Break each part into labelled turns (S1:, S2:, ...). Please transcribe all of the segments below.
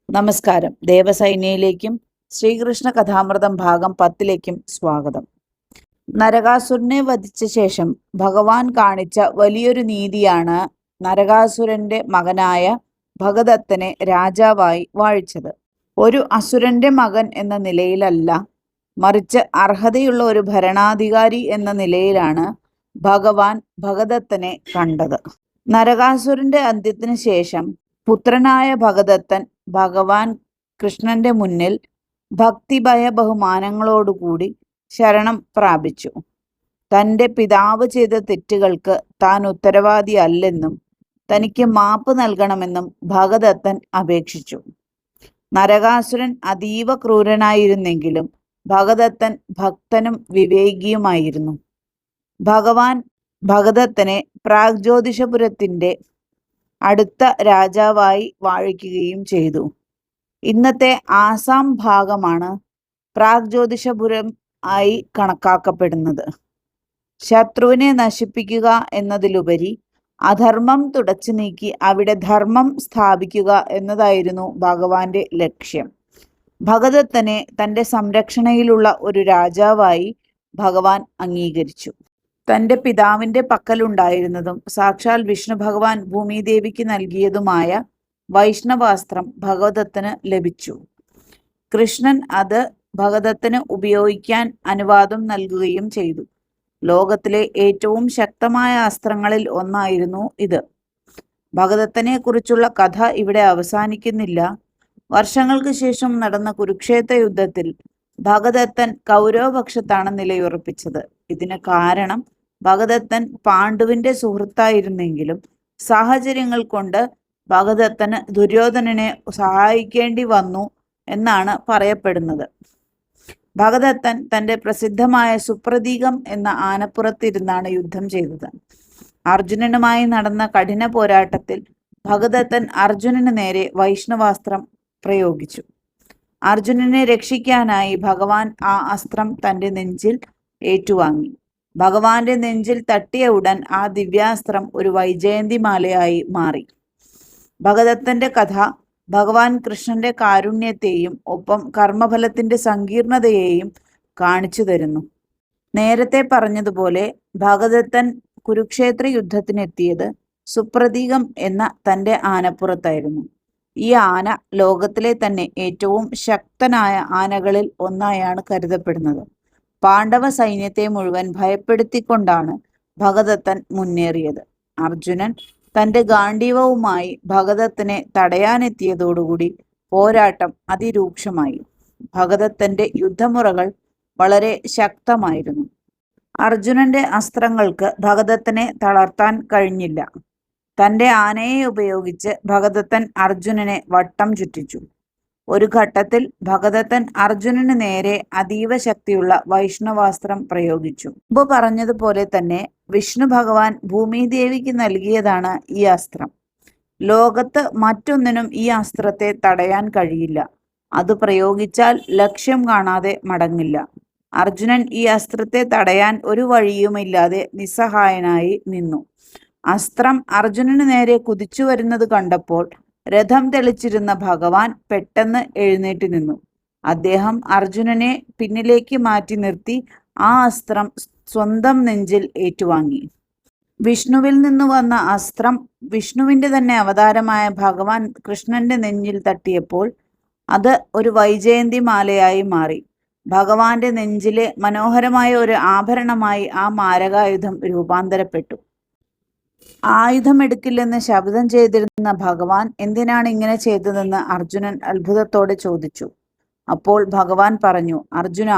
S1: നമസ്കാരം. ദേവസൈന്യയിലേക്കും ശ്രീകൃഷ്ണ കഥാമൃതം ഭാഗം 10ലേക്കും സ്വാഗതം. നരകാസുരനെ വധിച്ച ശേഷം ഭഗവാൻ കാണിച്ച വലിയൊരു നീതിയാണ് നരകാസുരന്റെ മകനായ ഭഗദത്തനെ രാജാവായി വാഴിച്ചത്. ഒരു അസുരന്റെ മകൻ എന്ന നിലയിലല്ല, മറിച്ച് അർഹതയുള്ള ഒരു ഭരണാധികാരി എന്ന നിലയിലാണ് ഭഗവാൻ ഭഗദത്തനെ കണ്ടത്. നരകാസുരന്റെ അന്ത്യത്തിന് ശേഷം പുത്രനായ ഭഗദത്തൻ ഭഗവാൻ കൃഷ്ണന്റെ മുന്നിൽ ഭക്തിഭയ ബഹുമാനങ്ങളോടുകൂടി ശരണം പ്രാപിച്ചു. തൻ്റെ പിതാവ് ചെയ്ത തെറ്റുകൾക്ക് താൻ ഉത്തരവാദിയല്ലെന്നും തനിക്ക് മാപ്പ് നൽകണമെന്നും ഭഗദത്തൻ അപേക്ഷിച്ചു. നരകാസുരൻ അതീവ ക്രൂരനായിരുന്നെങ്കിലും ഭഗദത്തൻ ഭക്തനും വിവേകിയുമായിരുന്നു. ഭഗവാൻ ഭഗദത്തനെ പ്രാഗ്ജ്യോതിഷപുരത്തിൻ്റെ അടുത്ത രാജാവായി വാഴിക്കുകയും ചെയ്തു. ഇന്നത്തെ ആസാം ഭാഗമാണ് പ്രാഗ്ജ്യോതിഷപുരം ആയി കണക്കാക്കപ്പെടുന്നത്. ശത്രുവിനെ നശിപ്പിക്കുക എന്നതിലുപരി അധർമ്മം തുടച്ചു നീക്കി അവിടെ ധർമ്മം സ്ഥാപിക്കുക എന്നതായിരുന്നു ഭഗവാന്റെ ലക്ഷ്യം. ഭഗദത്തനെ തൻ്റെ സംരക്ഷണയിലുള്ള ഒരു രാജാവായി ഭഗവാൻ അംഗീകരിച്ചു. തൻ്റെ പിതാവിൻ്റെ പക്കലുണ്ടായിരുന്നതും സാക്ഷാൽ വിഷ്ണു ഭഗവാൻ ഭൂമിദേവിക്ക് നൽകിയതുമായ വൈഷ്ണവാസ്ത്രം ഭഗദത്തന് ലഭിച്ചു. കൃഷ്ണൻ അത് ഭഗദത്തന് ഉപയോഗിക്കാൻ അനുവാദം നൽകുകയും ചെയ്തു. ലോകത്തിലെ ഏറ്റവും ശക്തമായ അസ്ത്രങ്ങളിൽ ഒന്നായിരുന്നു ഇത്. ഭഗദത്തനെ കുറിച്ചുള്ള കഥ ഇവിടെ അവസാനിക്കുന്നില്ല. വർഷങ്ങൾക്ക് ശേഷം നടന്ന കുരുക്ഷേത്ര യുദ്ധത്തിൽ ഭഗദത്തൻ കൗരവപക്ഷത്താണ് നിലയുറപ്പിച്ചത്. ഇതിന് കാരണം ഭഗദത്തൻ പാണ്ഡുവിന്റെ സുഹൃത്തായിരുന്നെങ്കിലും സാഹചര്യങ്ങൾ കൊണ്ട് ഭഗദത്തന് ദുര്യോധനനെ സഹായിക്കേണ്ടി വന്നു എന്നാണ് പറയപ്പെടുന്നത്. ഭഗദത്തൻ തൻ്റെ പ്രസിദ്ധമായ സുപ്രതീകം എന്ന ആനപ്പുറത്തിരുന്നാണ് യുദ്ധം ചെയ്തത്. അർജുനനുമായി നടന്ന കഠിന പോരാട്ടത്തിൽ ഭഗദത്തൻ അർജുനന് നേരെ വൈഷ്ണവാസ്ത്രം പ്രയോഗിച്ചു. അർജുനനെ രക്ഷിക്കാനായി ഭഗവാൻ ആ അസ്ത്രം തൻ്റെ നെഞ്ചിൽ ഏറ്റുവാങ്ങി. ഭഗവാന്റെ നെഞ്ചിൽ തട്ടിയ ഉടൻ ആ ദിവ്യാസ്ത്രം ഒരു വൈജയന്തിമാലയായി മാറി. ഭഗദത്തന്റെ കഥ ഭഗവാൻ കൃഷ്ണന്റെ കാരുണ്യത്തെയും ഒപ്പം കർമ്മഫലത്തിന്റെ സങ്കീർണതയെയും കാണിച്ചു തരുന്നു. നേരത്തെ പറഞ്ഞതുപോലെ ഭഗദത്തൻ കുരുക്ഷേത്ര യുദ്ധത്തിനെത്തിയത് സുപ്രതീകം എന്ന തൻ്റെ ആനപ്പുറത്തായിരുന്നു. ഈ ആന ലോകത്തിലെ തന്നെ ഏറ്റവും ശക്തനായ ആനകളിൽ ഒന്നായാണ് കരുതപ്പെടുന്നത്. പാണ്ഡവ സൈന്യത്തെ മുഴുവൻ ഭയപ്പെടുത്തിക്കൊണ്ടാണ് ഭഗദത്തൻ മുന്നേറിയത്. അർജുനൻ തൻ്റെ ഗാണ്ഡീവവുമായി ഭഗദത്തനെ തടയാനെത്തിയതോടുകൂടി പോരാട്ടം അതിരൂക്ഷമായി. ഭഗദത്തന്റെ യുദ്ധമുറകൾ വളരെ ശക്തമായിരുന്നു. അർജുനന്റെ അസ്ത്രങ്ങൾക്ക് ഭഗദത്തനെ തളർത്താൻ കഴിഞ്ഞില്ല. തൻ്റെ ആനയെ ഉപയോഗിച്ച് ഭഗദത്തൻ അർജുനനെ വട്ടം ചുറ്റിച്ചു. ഒരു ഘട്ടത്തിൽ ഭഗദത്തൻ അർജുനന് നേരെ അതീവ ശക്തിയുള്ള വൈഷ്ണവാസ്ത്രം പ്രയോഗിച്ചു. മുമ്പ് പറഞ്ഞതുപോലെ തന്നെ വിഷ്ണു ഭഗവാൻ ഭൂമിദേവിക്ക് നൽകിയതാണ് ഈ അസ്ത്രം. ലോകത്ത് മറ്റൊന്നിനും ഈ അസ്ത്രത്തെ തടയാൻ കഴിയില്ല. അത് പ്രയോഗിച്ചാൽ ലക്ഷ്യം കാണാതെ മടങ്ങില്ല. അർജുനൻ ഈ അസ്ത്രത്തെ തടയാൻ ഒരു വഴിയുമില്ലാതെ നിസ്സഹായനായി നിന്നു. അസ്ത്രം അർജുനന് നേരെ കുതിച്ചു വരുന്നത് കണ്ടപ്പോൾ രഥം തെളിച്ചിരുന്ന ഭഗവാൻ പെട്ടെന്ന് എഴുന്നേറ്റ് നിന്നു. അദ്ദേഹം അർജുനനെ പിന്നിലേക്ക് മാറ്റി നിർത്തി ആ അസ്ത്രം സ്വന്തം നെഞ്ചിൽ ഏറ്റുവാങ്ങി. വിഷ്ണുവിൽ നിന്ന് വന്ന അസ്ത്രം വിഷ്ണുവിൻ്റെ തന്നെ അവതാരമായ ഭഗവാൻ കൃഷ്ണന്റെ നെഞ്ചിൽ തട്ടിയപ്പോൾ അത് ഒരു വൈജയന്തി മാലയായി മാറി. ഭഗവാന്റെ നെഞ്ചിലെ മനോഹരമായ ഒരു ആഭരണമായി ആ മാരകായുധം രൂപാന്തരപ്പെട്ടു. ആയുധമെടുക്കില്ലെന്ന് ശപഥം ചെയ്തിരുന്ന ഭഗവാൻ എന്തിനാണ് ഇങ്ങനെ ചെയ്തതെന്ന് അർജുനൻ അത്ഭുതത്തോടെ ചോദിച്ചു. അപ്പോൾ ഭഗവാൻ പറഞ്ഞു, അർജുന,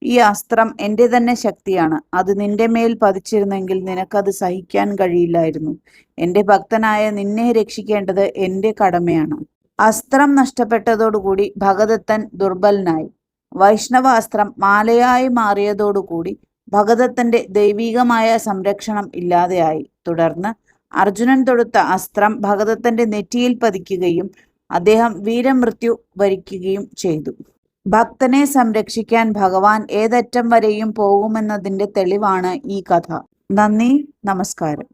S1: ഈ അസ്ത്രം എൻ്റെ തന്നെ ശക്തിയാണ്. അത് നിന്റെ മേൽ പതിച്ചിരുന്നെങ്കിൽ നിനക്കത് സഹിക്കാൻ കഴിയില്ലായിരുന്നു. എൻ്റെ ഭക്തനായ നിന്നെ രക്ഷിക്കേണ്ടത് എൻ്റെ കടമയാണ്. അസ്ത്രം നഷ്ടപ്പെട്ടതോടുകൂടി ഭഗദത്തൻ ദുർബലനായി. വൈഷ്ണവാസ്ത്രം മാലയായി മാറിയതോടുകൂടി ഭഗദത്തന്റെ ദൈവികമായ സംരക്ഷണം ഇല്ലാതെയായി. തുടർന്ന് അർജുനൻ തൊടുത്ത അസ്ത്രം ഭഗദത്തന്റെ നെറ്റിയിൽ പതിക്കുകയും അദ്ദേഹം വീരമൃത്യു വരിക്കുകയും ചെയ്തു. ഭക്തനെ സംരക്ഷിക്കാൻ ഭഗവാൻ ഏതറ്റം വരെയും പോകുമെന്നതിൻ്റെ തെളിവാണ് ഈ കഥ. നന്ദി, നമസ്കാരം.